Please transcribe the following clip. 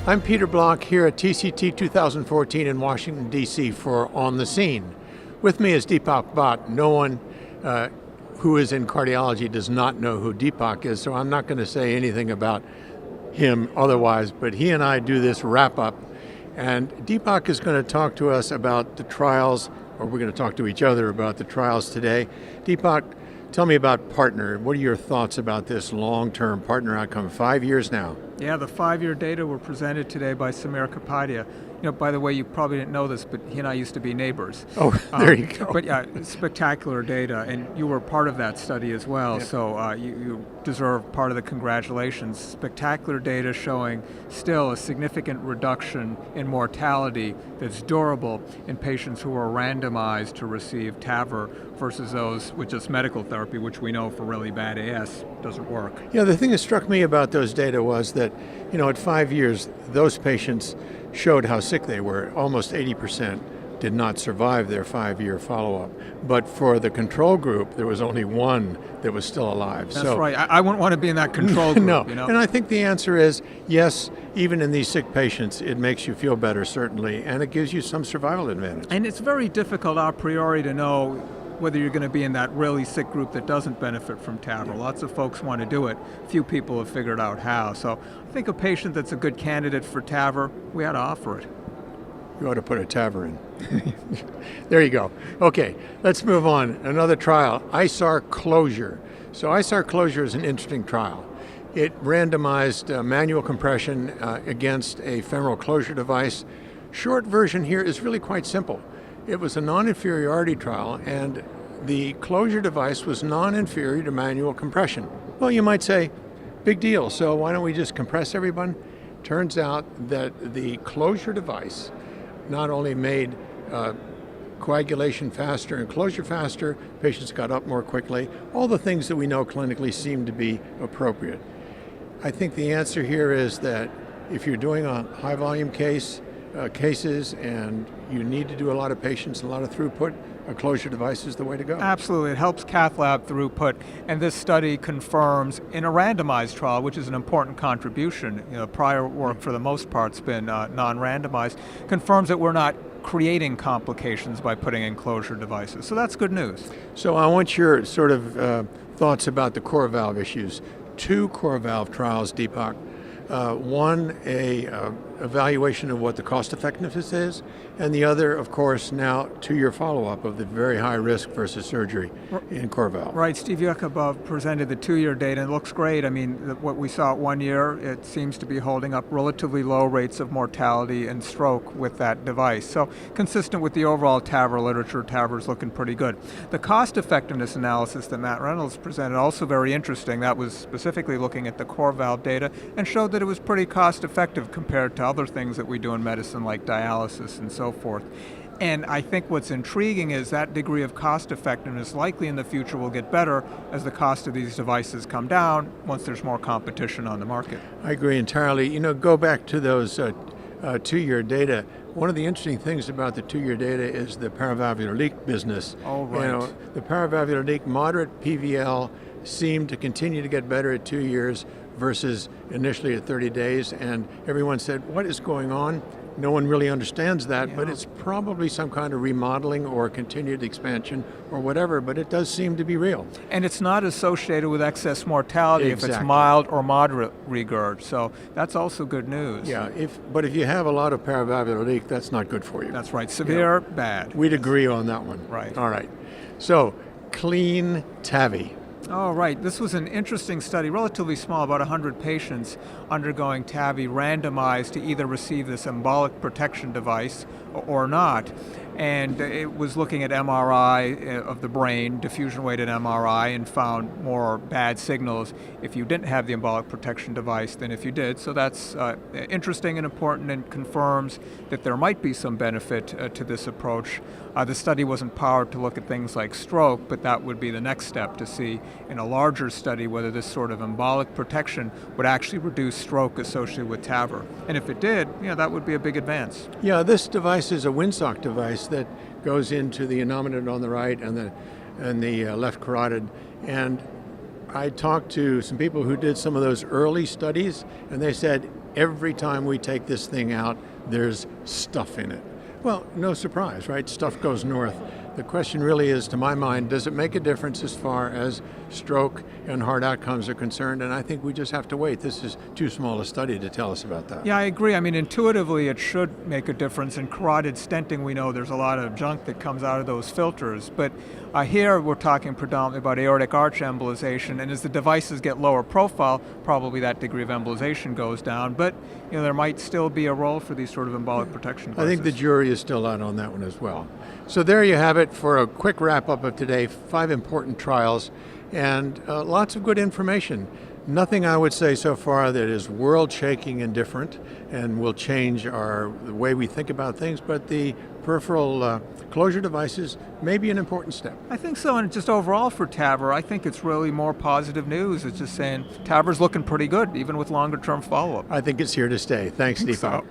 I'm Peter Block here at TCT 2014 in Washington, D.C. for On the Scene. With me is Deepak Bhatt. No one who is in cardiology does not know who Deepak is, so I'm not going to say anything about him otherwise, but he and I do this wrap-up, and Deepak is going to talk to us about the trials, or we're going to talk to each other about the trials today. Deepak, tell me about PARTNER. What are your thoughts about this long-term PARTNER outcome? 5 years now. Yeah, the 5-year data were presented today by Samir Kapadia. You know, by the way, you probably didn't know this, but he and I used to be neighbors. Oh, there you go. But yeah, spectacular data, and you were part of that study as well, Yep. so you deserve part of the congratulations. Spectacular data showing still a significant reduction in mortality that's durable in patients who are randomized to receive TAVR versus those with just medical therapy, which we know for really bad AS doesn't work. Yeah, the thing that struck me about those data was that, you know, at 5 years, those patients showed how sick they were. Almost 80% did not survive their 5-year follow-up. But for the control group, there was only one that was still alive. That's right. I wouldn't want to be in that control group. No, You know? and I think the answer is yes, even in these sick patients, it makes you feel better, certainly, and it gives you some survival advantage. And it's very difficult a priori to know whether you're going to be in that really sick group that doesn't benefit from TAVR. Lots of folks want to do it. Few people have figured out how. So I think a patient that's a good candidate for TAVR, we ought to offer it. You ought to put a TAVR in. There you go. Okay, let's move on. Another trial, ISAR closure. So ISAR closure is an interesting trial. It randomized manual compression against a femoral closure device. Short version here is really quite simple. It was a non-inferiority trial, and the closure device was non-inferior to manual compression. Well, you might say, big deal, so why don't we just compress everyone? Turns out that the closure device not only made coagulation faster and closure faster, patients got up more quickly, all the things that we know clinically seem to be appropriate. I think the answer here is that if you're doing a high volume cases and you need to do a lot of patients, a lot of throughput, a closure device is the way to go. Absolutely. It helps cath lab throughput, and this study confirms in a randomized trial, which is an important contribution, you know, prior work for the most part has been non-randomized, confirms that we're not creating complications by putting in closure devices. So that's good news. So I want your sort of thoughts about the core valve issues. 2 core valve trials, Deepak. One, a evaluation of what the cost effectiveness is, and the other, of course, now 2-year follow-up of the very high risk versus surgery in core valve. Right, Steve Yakubov presented the 2-year data, and it looks great. I mean, what we saw at 1 year, it seems to be holding up relatively low rates of mortality and stroke with that device. So consistent with the overall TAVR literature, TAVR is looking pretty good. The cost effectiveness analysis that Matt Reynolds presented, also very interesting. That was specifically looking at the core valve data and showed that it was pretty cost effective compared to other things that we do in medicine like dialysis and so forth. And I think what's intriguing is that degree of cost effectiveness likely in the future will get better as the cost of these devices come down once there's more competition on the market. I agree entirely. You know, go back to those 2-year data. One of the interesting things about the 2-year data is the paravalvular leak business. Oh, right. You know, the paravalvular leak, moderate PVL, seemed to continue to get better at 2 years versus initially at 30 days, and everyone said, what is going on? No one really understands that, but it's probably some kind of remodeling or continued expansion or whatever, but it does seem to be real. And it's not associated with excess mortality if it's Exactly. mild or moderate regurg, so that's also good news. Yeah, but if you have a lot of paravalvular leak, that's not good for you. That's right, severe, bad. We'd agree on that one. Right. All right. So, clean TAVI. Oh, right. This was an interesting study, relatively small, about 100 patients undergoing TAVI randomized to either receive this embolic protection device or not. And it was looking at MRI of the brain, diffusion-weighted MRI, and found more bad signals if you didn't have the embolic protection device than if you did. So that's interesting and important, and confirms that there might be some benefit to this approach. The study wasn't powered to look at things like stroke, but that would be the next step to see in a larger study whether this sort of embolic protection would actually reduce stroke associated with TAVR. And if it did, you know, that would be a big advance. Yeah, this device is a windsock device that goes into the innominate on the right and the left carotid. And I talked to some people who did some of those early studies, and they said every time we take this thing out, there's stuff in it. Well, no surprise, right? Stuff goes north. The question really is, to my mind, does it make a difference as far as stroke and heart outcomes are concerned? And I think we just have to wait. This is too small a study to tell us about that. Yeah, I agree. I mean, intuitively, it should make a difference. In carotid stenting, we know there's a lot of junk that comes out of those filters. But here we're talking predominantly about aortic arch embolization. And as the devices get lower profile, probably that degree of embolization goes down. But there might still be a role for these sort of embolic protection devices. I think the jury is still out on that one as well. So there you have it for a quick wrap up of today. 5 important trials and lots of good information. Nothing I would say so far that is world shaking and different and will change the way we think about things, but the peripheral closure devices may be an important step. I think so, and just overall for TAVR, I think it's really more positive news. It's just saying TAVR's looking pretty good, even with longer term follow-up. I think it's here to stay. Thanks, Deepak. So.